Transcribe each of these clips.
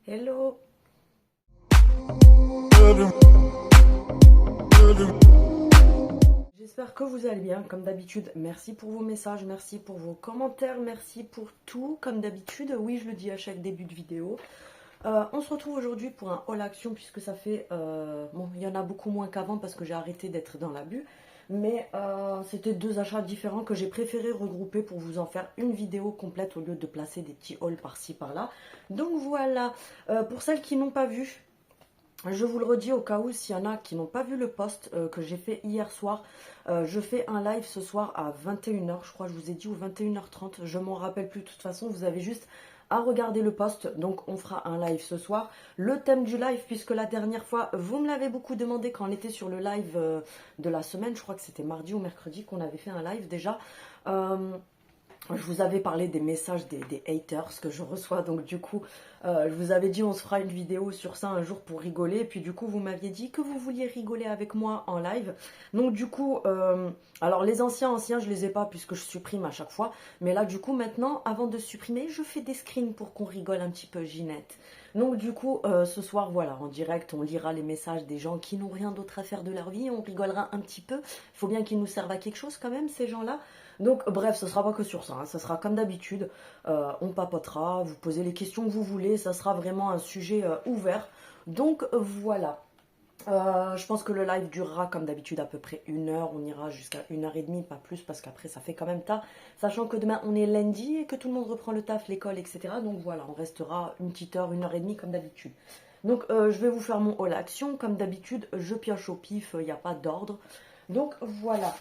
Hello. J'espère que vous allez bien, comme d'habitude. Merci pour vos messages, merci pour vos commentaires, merci pour tout, comme d'habitude. Oui, je le dis à chaque début de vidéo. On se retrouve aujourd'hui pour un haul action puisque ça fait... bon, il y en a beaucoup moins qu'avant parce que j'ai arrêté d'être dans l'abus. Mais c'était deux achats différents que j'ai préféré regrouper pour vous en faire une vidéo complète au lieu de placer des petits hauls par-ci par-là. Donc voilà, pour celles qui n'ont pas vu, je vous le redis au cas où s'il y en a qui n'ont pas vu le post que j'ai fait hier soir. Je fais un live ce soir à 21h, je crois que je vous ai dit, ou 21h30, je m'en rappelle plus. De toute façon, vous avez juste à regarder le post. Donc on fera un live ce soir. Le thème du live, puisque la dernière fois, vous me l'avez beaucoup demandé quand on était sur le live de la semaine. Je crois que c'était mardi ou mercredi qu'on avait fait un live déjà. Je vous avais parlé des messages des haters que je reçois, donc du coup, je vous avais dit on se fera une vidéo sur ça un jour pour rigoler, et puis du coup vous m'aviez dit que vous vouliez rigoler avec moi en live, donc du coup, alors les anciens je les ai pas puisque je supprime à chaque fois, mais là du coup maintenant, avant de supprimer, je fais des screens pour qu'on rigole un petit peu, Ginette. Donc du coup, ce soir, voilà, en direct, on lira les messages des gens qui n'ont rien d'autre à faire de leur vie, on rigolera un petit peu, il faut bien qu'ils nous servent à quelque chose quand même, ces gens-là. Donc bref, ce sera pas que sur ça, hein. Ça sera comme d'habitude, on papotera, vous posez les questions que vous voulez, ça sera vraiment un sujet ouvert. Donc voilà, je pense que le live durera comme d'habitude à peu près 1 heure, on ira jusqu'à 1 h 30, pas plus, parce qu'après ça fait quand même tard, sachant que demain on est lundi et que tout le monde reprend le taf, l'école, etc. Donc voilà, on restera une petite heure, 1 h 30 comme d'habitude. Donc je vais vous faire mon haul action, comme d'habitude, je pioche au pif, il n'y a pas d'ordre. Donc voilà.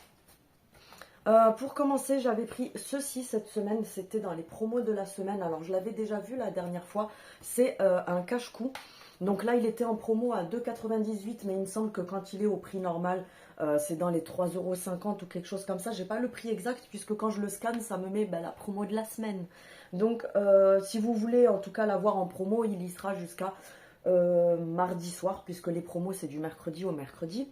Pour commencer, j'avais pris ceci cette semaine, c'était dans les promos de la semaine. Alors, je l'avais déjà vu la dernière fois, c'est un cache-cou. Donc là, il était en promo à 2,98 €, mais il me semble que quand il est au prix normal, c'est dans les 3,50 € ou quelque chose comme ça. J'ai pas le prix exact, puisque quand je le scanne, ça me met la promo de la semaine. Donc, si vous voulez en tout cas l'avoir en promo, il y sera jusqu'à mardi soir, puisque les promos, c'est du mercredi au mercredi.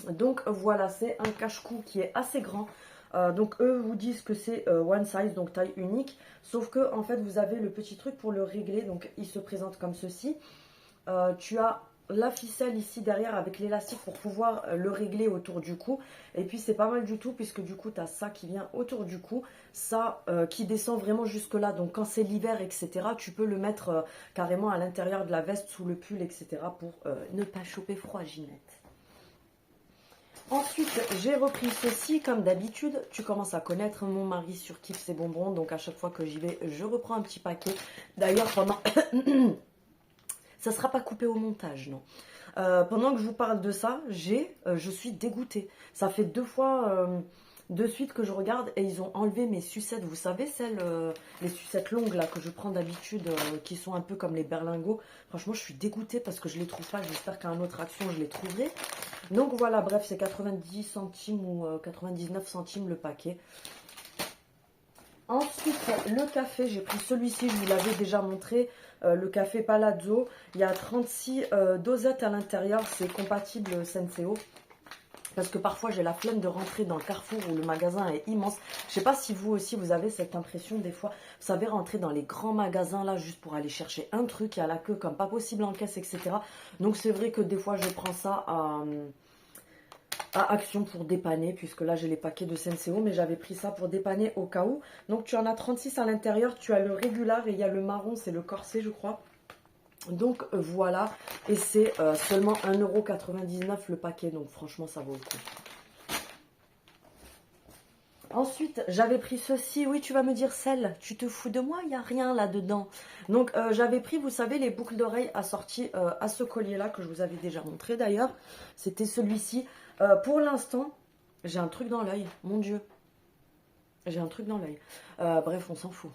Donc voilà, c'est un cache-cou qui est assez grand. Donc eux vous disent que c'est one size, donc taille unique. Sauf que en fait vous avez le petit truc pour le régler. Donc il se présente comme ceci. Tu as la ficelle ici derrière avec l'élastique pour pouvoir le régler autour du cou. Et puis c'est pas mal du tout puisque du coup tu as ça qui vient autour du cou. Ça qui descend vraiment jusque là. Donc quand c'est l'hiver etc. tu peux le mettre carrément à l'intérieur de la veste, sous le pull etc. pour ne pas choper froid, Ginette. Ensuite, j'ai repris ceci comme d'habitude. Tu commences à connaître mon mari surkiffe ses bonbons. Donc à chaque fois que j'y vais, je reprends un petit paquet. D'ailleurs, pendant... ça ne sera pas coupé au montage, non. Pendant que je vous parle de ça, je suis dégoûtée. Ça fait 2 fois de suite que je regarde et ils ont enlevé mes sucettes. Vous savez, les sucettes longues là que je prends d'habitude, qui sont un peu comme les berlingots. Franchement, je suis dégoûtée parce que je les trouve pas. J'espère qu'à une autre action, je les trouverai. Donc voilà, bref, c'est 90 centimes ou 99 centimes le paquet. Ensuite, le café, j'ai pris celui-ci, je vous l'avais déjà montré, le café Palazzo. Il y a 36 dosettes à l'intérieur, c'est compatible Senseo. Parce que parfois j'ai la flemme de rentrer dans le Carrefour où le magasin est immense. Je sais pas si vous aussi vous avez cette impression des fois. Vous savez, rentrer dans les grands magasins là juste pour aller chercher un truc, il y a la queue comme pas possible en caisse, etc. Donc c'est vrai que des fois je prends ça à Action pour dépanner, puisque là j'ai les paquets de Senseo, mais j'avais pris ça pour dépanner au cas où. Donc tu en as 36 à l'intérieur, tu as le régular et il y a le marron, c'est le corset je crois. Donc voilà, et c'est seulement 1,99 € le paquet, donc franchement ça vaut le coup. Ensuite, j'avais pris ceci. Oui, tu vas me dire, Celle, tu te fous de moi, il n'y a rien là-dedans. Donc, j'avais pris, vous savez, les boucles d'oreilles assorties à ce collier-là, que je vous avais déjà montré d'ailleurs. C'était celui-ci. Pour l'instant, j'ai un truc dans l'œil, mon Dieu. J'ai un truc dans l'œil. Bref, on s'en fout.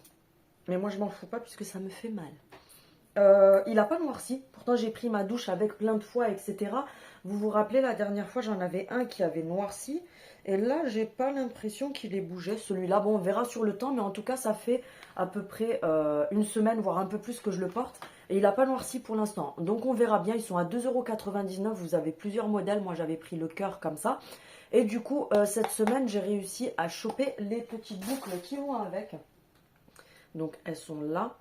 Mais moi, je m'en fous pas puisque ça me fait mal. Il n'a pas noirci. Pourtant, j'ai pris ma douche avec plein de fois, etc. Vous vous rappelez, la dernière fois, j'en avais un qui avait noirci. Et là, j'ai pas l'impression qu'il ait bougé. Celui-là, bon, on verra sur le temps. Mais en tout cas, ça fait à peu près une semaine, voire un peu plus que je le porte. Et il n'a pas noirci pour l'instant. Donc, on verra bien. Ils sont à 2,99 €. Vous avez plusieurs modèles. Moi, j'avais pris le cœur comme ça. Et du coup, cette semaine, j'ai réussi à choper les petites boucles qui vont avec. Donc, elles sont là.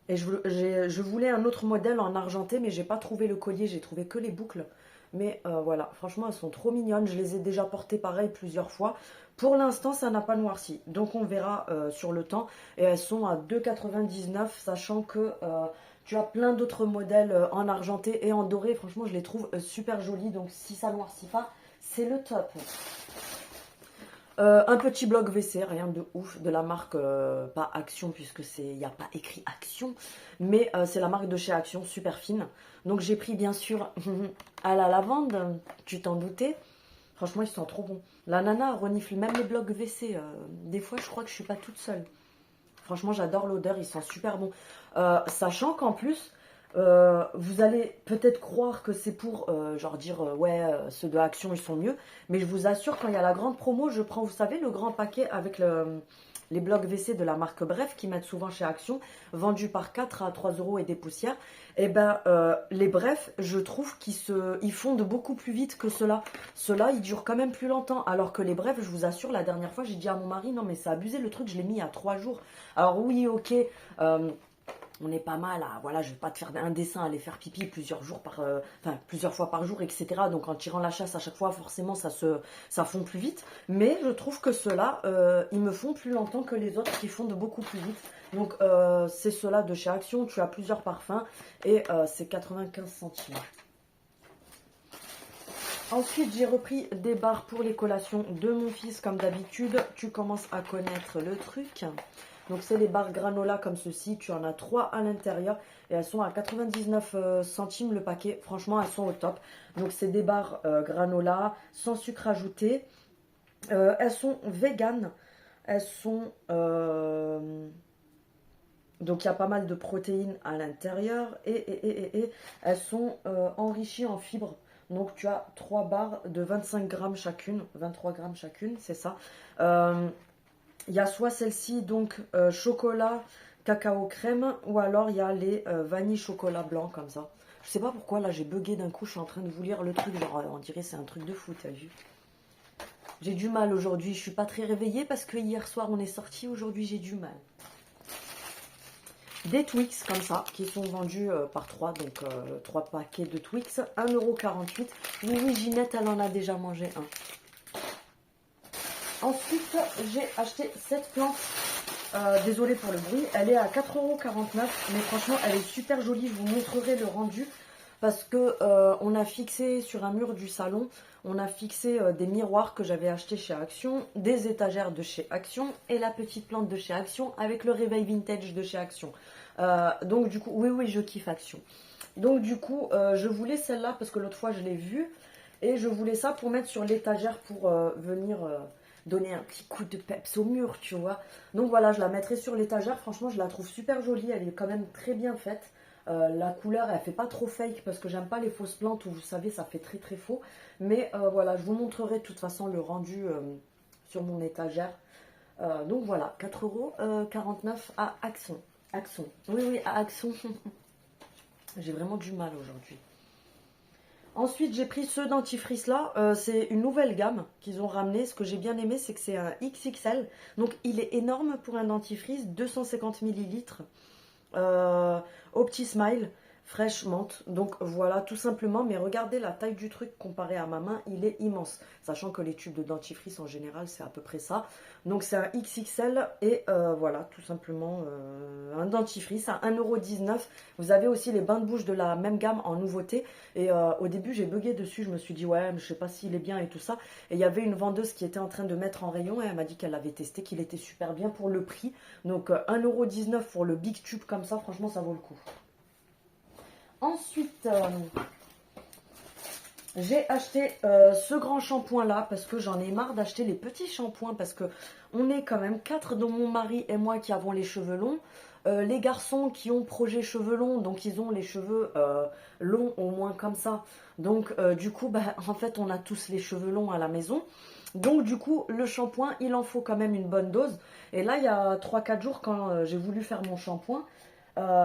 Et je voulais un autre modèle en argenté, mais j'ai pas trouvé le collier, j'ai trouvé que les boucles. Mais voilà, franchement, elles sont trop mignonnes. Je les ai déjà portées pareil plusieurs fois. Pour l'instant, ça n'a pas noirci. Donc, on verra sur le temps. Et elles sont à 2,99 €, sachant que tu as plein d'autres modèles en argenté et en doré. Franchement, je les trouve super jolies. Donc, si ça noircit pas, c'est le top. Un petit bloc WC, rien de ouf, de la marque, pas Action, puisque il n'y a pas écrit Action, mais c'est la marque de chez Action, super fine. Donc j'ai pris bien sûr à la lavande, tu t'en doutais. Franchement, ils sont trop bons. La nana renifle même les blocs WC. Des fois, je crois que je suis pas toute seule. Franchement, j'adore l'odeur, ils sont super bons. Sachant qu'en plus, vous allez peut-être croire que c'est pour genre dire ouais, ceux de Action ils sont mieux, mais je vous assure, quand il y a la grande promo, je prends, vous savez, le grand paquet avec les blocs WC de la marque Bref qui mettent souvent chez Action, vendus par 4 à 3 € et des poussières. Et ben les Bref, je trouve ils fondent beaucoup plus vite que ceux-là. Ceux-là, ils durent quand même plus longtemps, alors que les Bref, je vous assure, la dernière fois, j'ai dit à mon mari, non mais c'est abusé le truc, je l'ai mis à 3 jours. Alors oui, ok. On est pas mal à, voilà, je vais pas te faire un dessin, aller faire pipi plusieurs fois par jour, etc. Donc en tirant la chasse à chaque fois, forcément, ça fond plus vite. Mais je trouve que ceux-là, ils me font plus longtemps que les autres qui fondent beaucoup plus vite. Donc c'est ceux-là de chez Action, tu as plusieurs parfums et c'est 95 centimes. Ensuite, j'ai repris des barres pour les collations de mon fils, comme d'habitude. Tu commences à connaître le truc. Donc, c'est les barres granola comme ceci. Tu en as 3 à l'intérieur et elles sont à 99 centimes le paquet. Franchement, elles sont au top. Donc, c'est des barres granola sans sucre ajouté. Elles sont véganes. Elles sont... donc, il y a pas mal de protéines à l'intérieur. Et elles sont enrichies en fibres. Donc, tu as 3 barres de 25 grammes chacune. 23 grammes chacune, c'est ça. Il y a soit celle-ci, donc chocolat, cacao crème, ou alors il y a les vanille chocolat blanc, comme ça. Je sais pas pourquoi, là j'ai bugué d'un coup, je suis en train de vous lire le truc, genre on dirait c'est un truc de fou, t'as vu? J'ai du mal aujourd'hui, je suis pas très réveillée parce que hier soir on est sorti, aujourd'hui j'ai du mal. Des Twix comme ça, qui sont vendus par 3, donc 3 paquets de Twix, 1,48 €. Oui, Ginette, elle en a déjà mangé un. Ensuite, j'ai acheté cette plante. Désolée pour le bruit. Elle est à 4,49 €. Mais franchement, elle est super jolie. Je vous montrerai le rendu. Parce que on a fixé sur un mur du salon, on a fixé des miroirs que j'avais achetés chez Action, des étagères de chez Action et la petite plante de chez Action avec le réveil vintage de chez Action. Donc du coup, oui, je kiffe Action. Donc du coup, je voulais celle-là parce que l'autre fois, je l'ai vue. Et je voulais ça pour mettre sur l'étagère pour venir donner un petit coup de peps au mur, tu vois. Donc voilà, je la mettrai sur l'étagère. Franchement, je la trouve super jolie. Elle est quand même très bien faite. La couleur, elle fait pas trop fake parce que j'aime pas les fausses plantes où vous savez, ça fait très très faux. Mais voilà, je vous montrerai de toute façon le rendu sur mon étagère. Donc voilà, 4,49 € à Action. Action. Oui, à Action. J'ai vraiment du mal aujourd'hui. Ensuite, j'ai pris ce dentifrice là. C'est une nouvelle gamme qu'ils ont ramené. Ce que j'ai bien aimé, c'est que c'est un XXL. Donc, il est énorme pour un dentifrice. 250 ml. Au petit smile. Fraîche menthe. Donc, voilà, tout simplement. Mais regardez la taille du truc comparé à ma main. Il est immense. Sachant que les tubes de dentifrice, en général, c'est à peu près ça. Donc, c'est un XXL. Et voilà, tout simplement, un dentifrice à 1,19 €. Vous avez aussi les bains de bouche de la même gamme en nouveauté. Et au début, j'ai bugué dessus. Je me suis dit, ouais, mais je sais pas s'il est bien et tout ça. Et il y avait une vendeuse qui était en train de mettre en rayon. Et elle m'a dit qu'elle avait testé, qu'il était super bien pour le prix. Donc, 1,19 € pour le big tube comme ça. Franchement, ça vaut le coup. Ensuite, j'ai acheté ce grand shampoing là parce que j'en ai marre d'acheter les petits shampoings parce que on est quand même 4 dont mon mari et moi qui avons les cheveux longs. Les garçons qui ont projet cheveux longs, donc ils ont les cheveux longs au moins comme ça. Donc du coup, en fait, on a tous les cheveux longs à la maison. Donc du coup, le shampoing, il en faut quand même une bonne dose. Et là, il y a 3-4 jours, quand j'ai voulu faire mon shampoing,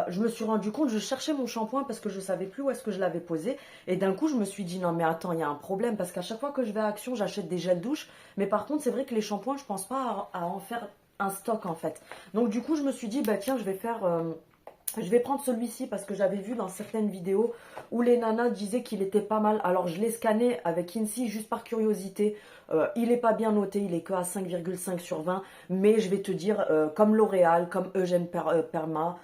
je me suis rendu compte, je cherchais mon shampoing parce que je ne savais plus où est-ce que je l'avais posé. Et d'un coup, je me suis dit, non mais attends, il y a un problème. Parce qu'à chaque fois que je vais à Action, j'achète des gels douche. Mais par contre, c'est vrai que les shampoings, je pense pas à en faire un stock en fait. Donc du coup, je me suis dit, bah tiens, je vais faire Je vais prendre celui-ci parce que j'avais vu dans certaines vidéos où les nanas disaient qu'il était pas mal. Alors je l'ai scanné avec Insi juste par curiosité. Il n'est pas bien noté, il est que à 5,5 sur 20. Mais je vais te dire, comme L'Oréal, comme Eugène Perma,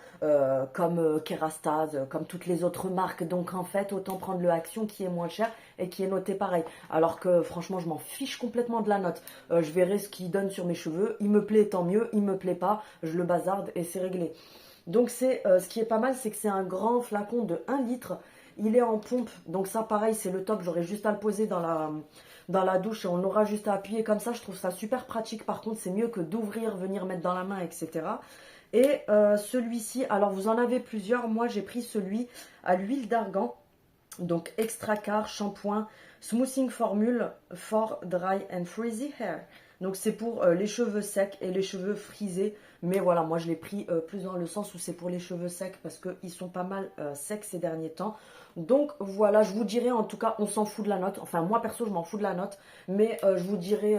comme Kerastase, comme toutes les autres marques. Donc en fait, autant prendre le Action qui est moins cher et qui est noté pareil. Alors que franchement, je m'en fiche complètement de la note. Je verrai ce qu'il donne sur mes cheveux. Il me plaît, tant mieux. Il me plaît pas, je le bazarde et c'est réglé. Donc c'est ce qui est pas mal, c'est que c'est un grand flacon de 1 litre. Il est en pompe, donc ça pareil, c'est le top. J'aurai juste à le poser dans la douche et on aura juste à appuyer comme ça. Je trouve ça super pratique. Par contre, c'est mieux que d'ouvrir, venir mettre dans la main, etc. Et celui-ci, alors vous en avez plusieurs. Moi, j'ai pris celui à l'huile d'argan. Donc extra car, shampoing, smoothing formule for dry and frizzy hair. Donc c'est pour les cheveux secs et les cheveux frisés. Mais voilà, moi je l'ai pris plus dans le sens où c'est pour les cheveux secs parce qu'ils sont pas mal secs ces derniers temps. Donc voilà, je vous dirai, en tout cas, on s'en fout de la note. Enfin moi perso, je m'en fous de la note. Mais je vous dirai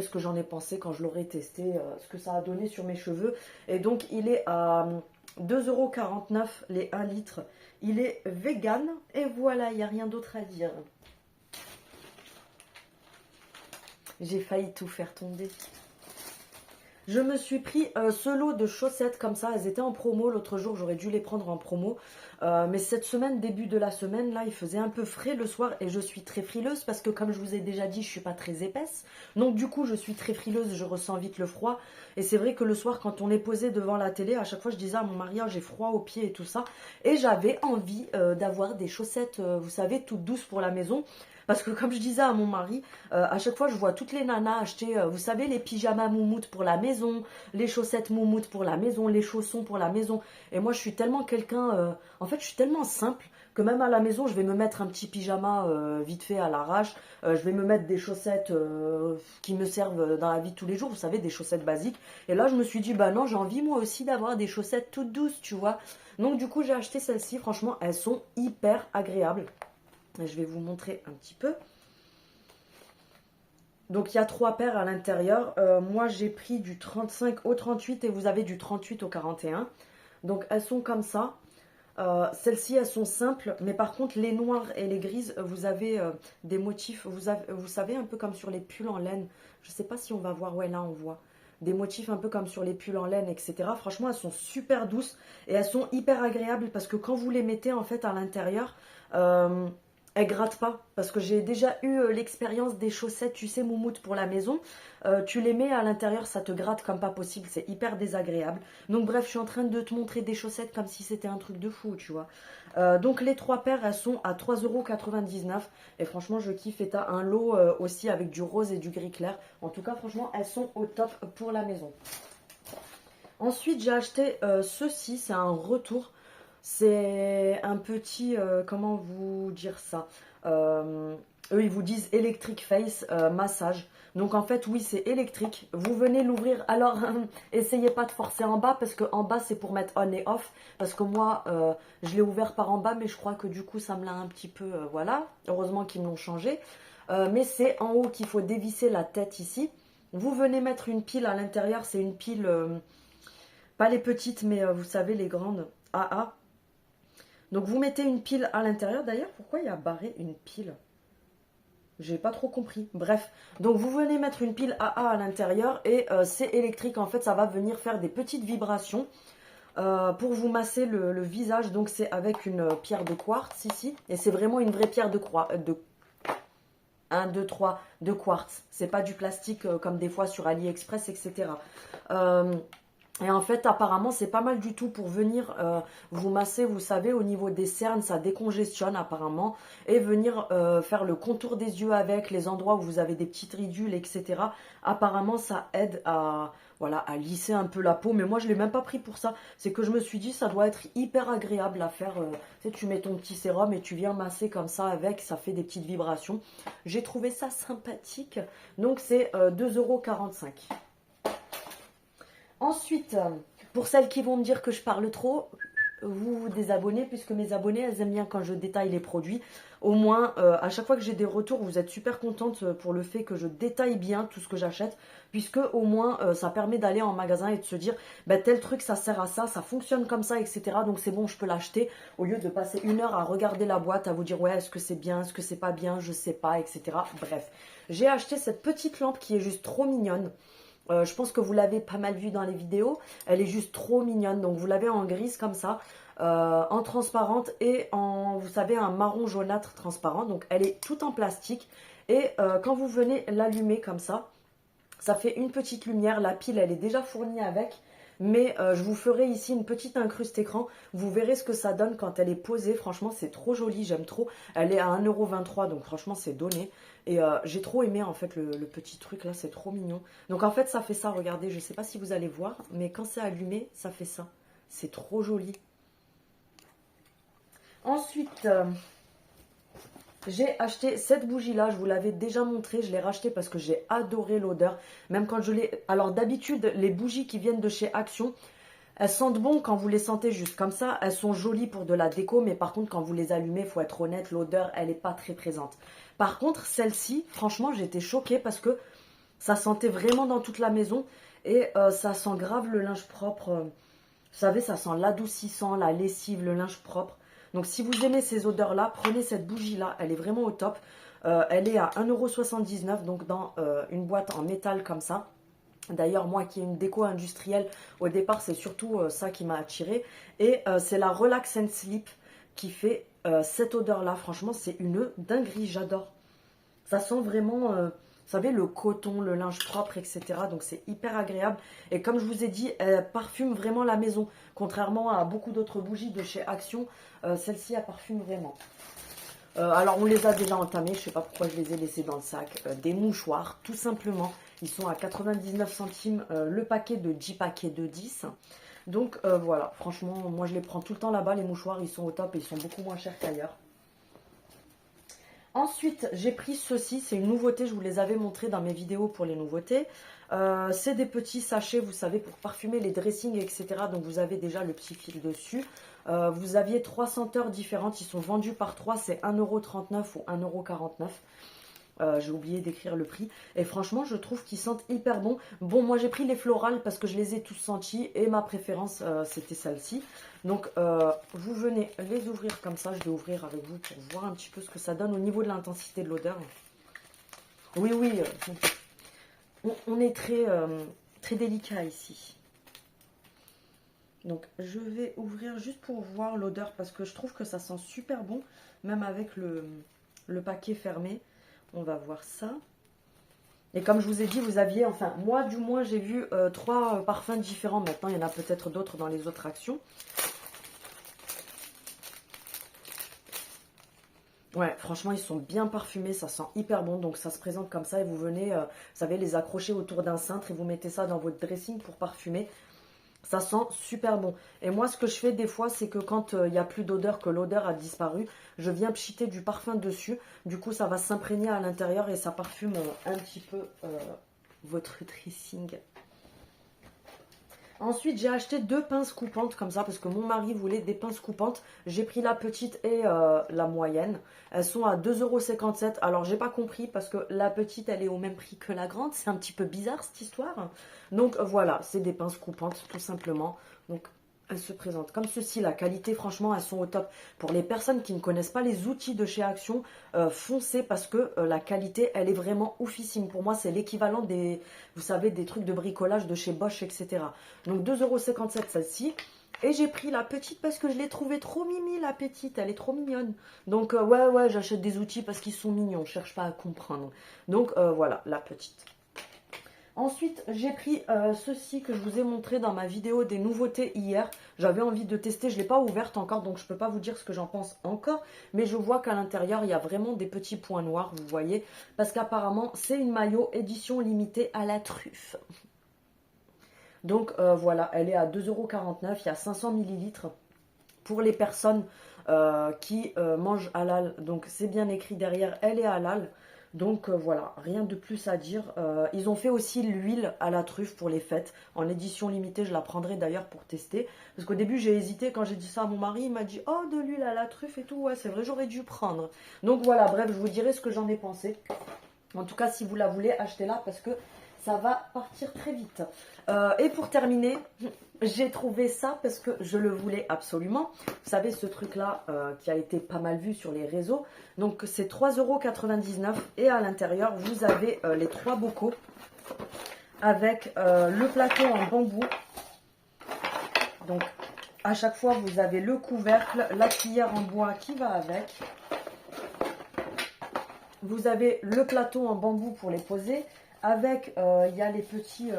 ce que j'en ai pensé quand je l'aurai testé, ce que ça a donné sur mes cheveux. Et donc il est à 2,49 € les 1 litre. Il est vegan et voilà, il n'y a rien d'autre à dire. J'ai failli tout faire tomber. Je me suis pris ce lot de chaussettes comme ça. Elles étaient en promo l'autre jour. J'aurais dû les prendre en promo. Mais cette semaine, début de la semaine, là, il faisait un peu frais le soir. Et je suis très frileuse parce que comme je vous ai déjà dit, je ne suis pas très épaisse. Donc du coup, je suis très frileuse. Je ressens vite le froid. Et c'est vrai que le soir, quand on est posé devant la télé, à chaque fois, je disais à mon mari, j'ai froid aux pieds et tout ça. Et j'avais envie d'avoir des chaussettes, vous savez, toutes douces pour la maison. Parce que comme je disais à mon mari, à chaque fois je vois toutes les nanas acheter, vous savez, les pyjamas moumoutes pour la maison, les chaussettes moumoutes pour la maison, les chaussons pour la maison. Et moi je suis tellement quelqu'un, en fait je suis tellement simple que même à la maison je vais me mettre un petit pyjama vite fait à l'arrache. Je vais me mettre des chaussettes qui me servent dans la vie de tous les jours, vous savez, des chaussettes basiques. Et là je me suis dit, bah non, j'ai envie moi aussi d'avoir des chaussettes toutes douces, tu vois. Donc du coup j'ai acheté celles-ci, franchement elles sont hyper agréables. Je vais vous montrer un petit peu. Donc il y a 3 paires à l'intérieur. Moi j'ai pris du 35 au 38 et vous avez du 38 au 41. Donc elles sont comme ça. Celles-ci elles sont simples. Mais par contre les noires et les grises, vous avez des motifs. Vous savez, un peu comme sur les pulls en laine. Je ne sais pas si on va voir. Ouais, là on voit. Des motifs un peu comme sur les pulls en laine, etc. Franchement elles sont super douces. Et elles sont hyper agréables parce que quand vous les mettez en fait à l'intérieur... elles grattent pas, parce que j'ai déjà eu l'expérience des chaussettes, tu sais, moumoutes pour la maison. Tu les mets à l'intérieur, ça te gratte comme pas possible, c'est hyper désagréable. Donc bref, je suis en train de te montrer des chaussettes comme si c'était un truc de fou, tu vois. Donc les 3 paires, elles sont à 3,99 €. Et franchement, je kiffe. Et t'as un lot aussi avec du rose et du gris clair. En tout cas, franchement, elles sont au top pour la maison. Ensuite, j'ai acheté ceci, c'est un retour. C'est un petit, comment vous dire ça, eux ils vous disent Electric Face massage. Donc en fait oui, c'est électrique. Vous venez l'ouvrir. Alors essayez pas de forcer en bas parce que en bas c'est pour mettre on et off. Parce que moi je l'ai ouvert par en bas, mais je crois que du coup ça me l'a un petit peu, voilà. Heureusement qu'ils me l'ont changé. Mais c'est en haut qu'il faut dévisser la tête ici. Vous venez mettre une pile à l'intérieur. C'est une pile, pas les petites mais vous savez les grandes AA. Donc vous mettez une pile à l'intérieur. D'ailleurs, pourquoi il y a barré une pile? J'ai pas trop compris. Bref, donc vous venez mettre une pile AA à l'intérieur et c'est électrique. En fait, ça va venir faire des petites vibrations pour vous masser le visage. Donc c'est avec une pierre de quartz ici. Et c'est vraiment une vraie pierre de 1, 2, 3 de quartz. C'est pas du plastique comme des fois sur AliExpress, etc. Et en fait, apparemment, c'est pas mal du tout pour venir vous masser, vous savez, au niveau des cernes, ça décongestionne apparemment. Et venir faire le contour des yeux avec, les endroits où vous avez des petites ridules, etc. Apparemment, ça aide à, voilà, à lisser un peu la peau. Mais moi, je ne l'ai même pas pris pour ça. C'est que je me suis dit, ça doit être hyper agréable à faire. Tu sais, tu mets ton petit sérum et tu viens masser comme ça avec, ça fait des petites vibrations. J'ai trouvé ça sympathique. Donc, c'est 2,45 €. Ensuite, pour celles qui vont me dire que je parle trop, vous vous désabonner, puisque mes abonnés, elles aiment bien quand je détaille les produits. Au moins, à chaque fois que j'ai des retours, vous êtes super contente pour le fait que je détaille bien tout ce que j'achète, puisque au moins, ça permet d'aller en magasin et de se dire, bah, tel truc, ça sert à ça fonctionne comme ça, etc. Donc c'est bon, je peux l'acheter, au lieu de passer 1 heure à regarder la boîte, à vous dire, ouais, est-ce que c'est bien, est-ce que c'est pas bien, je sais pas, etc. Bref, j'ai acheté cette petite lampe qui est juste trop mignonne. Je pense que vous l'avez pas mal vue dans les vidéos. Elle est juste trop mignonne. Donc vous l'avez en grise comme ça, en transparente et en, vous savez, un marron jaunâtre transparent. Donc elle est toute en plastique. Et quand vous venez l'allumer comme ça fait une petite lumière. La pile, elle est déjà fournie avec. Mais je vous ferai ici une petite incruste écran. Vous verrez ce que ça donne quand elle est posée. Franchement, c'est trop joli. J'aime trop. Elle est à 1,23 €. Donc franchement, c'est donné. Et j'ai trop aimé en fait le petit truc là. C'est trop mignon. Donc en fait, ça fait ça. Regardez, je ne sais pas si vous allez voir. Mais quand c'est allumé, ça fait ça. C'est trop joli. Ensuite... j'ai acheté cette bougie-là, je vous l'avais déjà montré, je l'ai racheté parce que j'ai adoré l'odeur. Même quand je l'ai... Alors d'habitude, les bougies qui viennent de chez Action, elles sentent bon quand vous les sentez juste comme ça. Elles sont jolies pour de la déco, mais par contre, quand vous les allumez, il faut être honnête, l'odeur, elle n'est pas très présente. Par contre, celle-ci, franchement, j'ai été choquée parce que ça sentait vraiment dans toute la maison. Et ça sent grave le linge propre. Vous savez, ça sent l'adoucissant, la lessive, le linge propre. Donc si vous aimez ces odeurs-là, prenez cette bougie-là. Elle est vraiment au top. Elle est à 1,79 €, donc dans une boîte en métal comme ça. D'ailleurs, moi qui ai une déco industrielle, au départ, c'est surtout ça qui m'a attirée. Et c'est la Relax and Sleep qui fait cette odeur-là. Franchement, c'est une dinguerie, j'adore. Ça sent vraiment, vous savez, le coton, le linge propre, etc. Donc c'est hyper agréable. Et comme je vous ai dit, elle parfume vraiment la maison. Contrairement à beaucoup d'autres bougies de chez Action, celle-ci, elle parfume vraiment. Alors on les a déjà entamés, je ne sais pas pourquoi je les ai laissés dans le sac. Des mouchoirs, tout simplement. Ils sont à 99 centimes le paquet de 10 paquets de 10. Donc voilà, franchement, moi je les prends tout le temps là-bas. Les mouchoirs, ils sont au top et ils sont beaucoup moins chers qu'ailleurs. Ensuite, j'ai pris ceci, c'est une nouveauté, je vous les avais montrés dans mes vidéos pour les nouveautés. C'est des petits sachets, vous savez, pour parfumer les dressings, etc. Donc vous avez déjà le petit fil dessus. Vous aviez 3 senteurs différentes, ils sont vendus par 3, c'est 1,39 € ou 1,49 €. J'ai oublié d'écrire le prix. Et franchement, je trouve qu'ils sentent hyper bon. Bon, moi j'ai pris les florales parce que je les ai tous sentis. Et ma préférence, c'était celle-ci. Donc, vous venez les ouvrir comme ça. Je vais ouvrir avec vous pour voir un petit peu ce que ça donne au niveau de l'intensité de l'odeur. Oui, oui, on est très, très délicat ici. Donc, je vais ouvrir juste pour voir l'odeur parce que je trouve que ça sent super bon. Même avec le paquet fermé. On va voir ça. Et comme je vous ai dit, vous aviez, enfin moi du moins j'ai vu 3 parfums différents. Maintenant il y en a peut-être d'autres dans les autres actions. Ouais, franchement ils sont bien parfumés, ça sent hyper bon. Donc ça se présente comme ça et vous venez, vous savez, les accrocher autour d'un cintre et vous mettez ça dans votre dressing pour parfumer. Ça sent super bon. Et moi, ce que je fais des fois, c'est que quand il n'y a plus d'odeur, que l'odeur a disparu, je viens pchiter du parfum dessus. Du coup, ça va s'imprégner à l'intérieur et ça parfume un petit peu votre dressing. Ensuite, j'ai acheté 2 pinces coupantes comme ça parce que mon mari voulait des pinces coupantes. J'ai pris la petite et la moyenne. Elles sont à 2,57 €. Alors, j'ai pas compris parce que la petite, elle est au même prix que la grande. C'est un petit peu bizarre cette histoire. Donc, voilà, c'est des pinces coupantes tout simplement. Donc, elles se présentent comme ceci. La qualité, franchement, elles sont au top. Pour les personnes qui ne connaissent pas les outils de chez Action, foncez parce que la qualité, elle est vraiment oufissime. Pour moi, c'est l'équivalent des, vous savez, des trucs de bricolage de chez Bosch, etc. Donc 2,57 € celle-ci. Et j'ai pris la petite parce que je l'ai trouvée trop mimi, la petite. Elle est trop mignonne. Donc ouais, j'achète des outils parce qu'ils sont mignons. Je cherche pas à comprendre. Donc voilà, la petite. Ensuite, j'ai pris ceci que je vous ai montré dans ma vidéo des nouveautés hier. J'avais envie de tester, je ne l'ai pas ouverte encore, donc je ne peux pas vous dire ce que j'en pense encore. Mais je vois qu'à l'intérieur, il y a vraiment des petits points noirs, vous voyez. Parce qu'apparemment, c'est une maillot édition limitée à la truffe. Donc voilà, elle est à 2,49 €, il y a 500 ml. Pour les personnes qui mangent halal, donc c'est bien écrit derrière, elle est halal. Donc voilà, rien de plus à dire. Ils ont fait aussi l'huile à la truffe pour les fêtes. En édition limitée, je la prendrai d'ailleurs pour tester. Parce qu'au début, j'ai hésité quand j'ai dit ça à mon mari. Il m'a dit, oh, de l'huile à la truffe et tout. Ouais, c'est vrai, j'aurais dû prendre. Donc voilà, bref, je vous dirai ce que j'en ai pensé. En tout cas, si vous la voulez, achetez-la parce que ça va partir très vite. Et pour terminer, j'ai trouvé ça parce que je le voulais absolument. Vous savez, ce truc-là qui a été pas mal vu sur les réseaux. Donc, c'est 3,99 € et à l'intérieur, vous avez les 3 bocaux avec le plateau en bambou. Donc, à chaque fois, vous avez le couvercle, la cuillère en bois qui va avec. Vous avez le plateau en bambou pour les poser. Avec, il y a les petits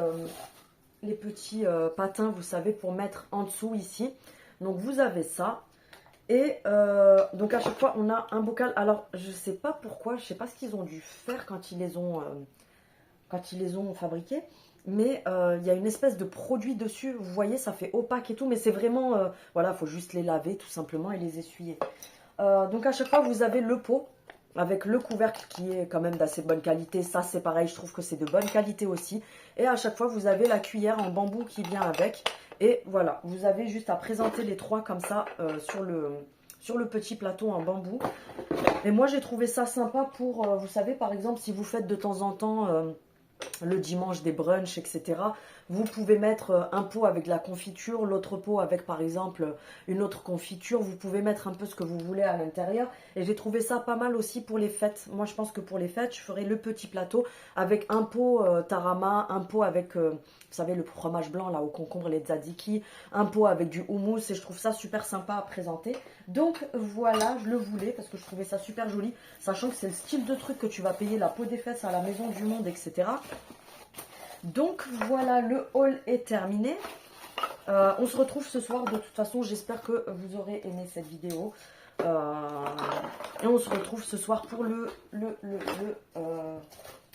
patins, vous savez, pour mettre en dessous ici. Donc, vous avez ça. Et donc, à chaque fois, on a un bocal. Alors, je ne sais pas pourquoi, je ne sais pas ce qu'ils ont dû faire quand ils les ont fabriqués. Mais il y a une espèce de produit dessus. Vous voyez, ça fait opaque et tout. Mais c'est vraiment, voilà, il faut juste les laver tout simplement et les essuyer. Donc, à chaque fois, vous avez le pot avec le couvercle qui est quand même d'assez bonne qualité. Ça, c'est pareil, je trouve que c'est de bonne qualité aussi. Et à chaque fois, vous avez la cuillère en bambou qui vient avec. Et voilà, vous avez juste à présenter les 3 comme ça sur le petit plateau en bambou. Et moi, j'ai trouvé ça sympa pour, vous savez, par exemple, si vous faites de temps en temps le dimanche des brunchs, etc. Vous pouvez mettre un pot avec de la confiture, l'autre pot avec par exemple une autre confiture. Vous pouvez mettre un peu ce que vous voulez à l'intérieur. Et j'ai trouvé ça pas mal aussi pour les fêtes. Moi je pense que pour les fêtes, je ferai le petit plateau avec un pot tarama, un pot avec, vous savez, le fromage blanc là au concombre, les tzatziki, un pot avec du houmous. Et je trouve ça super sympa à présenter. Donc voilà, je le voulais parce que je trouvais ça super joli. Sachant que c'est le style de truc que tu vas payer la peau des fesses à la maison du monde, etc. Donc voilà, le haul est terminé. On se retrouve ce soir. De toute façon, j'espère que vous aurez aimé cette vidéo. Et on se retrouve ce soir pour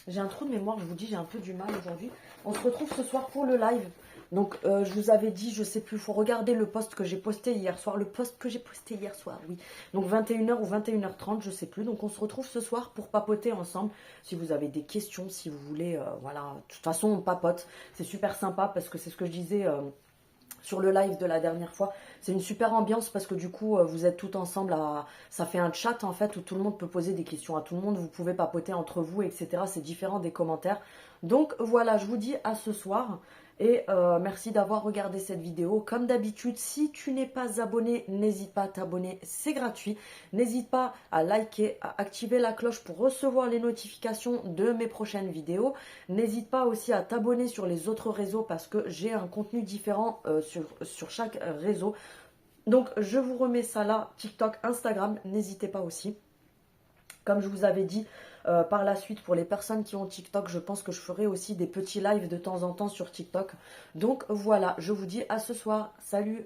j'ai un trou de mémoire, je vous dis, j'ai un peu du mal aujourd'hui. On se retrouve ce soir pour le live. Donc, je vous avais dit, je sais plus, il faut regarder le post que j'ai posté hier soir. Le post que j'ai posté hier soir, oui. Donc, 21 h ou 21 h 30, je sais plus. Donc, on se retrouve ce soir pour papoter ensemble. Si vous avez des questions, si vous voulez, voilà. De toute façon, on papote. C'est super sympa parce que c'est ce que je disais sur le live de la dernière fois. C'est une super ambiance parce que du coup, vous êtes tout ensemble. Ça fait un chat en fait où tout le monde peut poser des questions à tout le monde. Vous pouvez papoter entre vous, etc. C'est différent des commentaires. Donc voilà, je vous dis à ce soir. Et merci d'avoir regardé cette vidéo. Comme d'habitude, si tu n'es pas abonné, n'hésite pas à t'abonner, c'est gratuit. N'hésite pas à liker, à activer la cloche pour recevoir les notifications de mes prochaines vidéos. N'hésite pas aussi à t'abonner sur les autres réseaux parce que j'ai un contenu différent sur chaque réseau. Donc je vous remets ça là, TikTok, Instagram, n'hésitez pas aussi. Comme je vous avais dit, par la suite, pour les personnes qui ont TikTok, je pense que je ferai aussi des petits lives de temps en temps sur TikTok. Donc voilà, je vous dis à ce soir. Salut!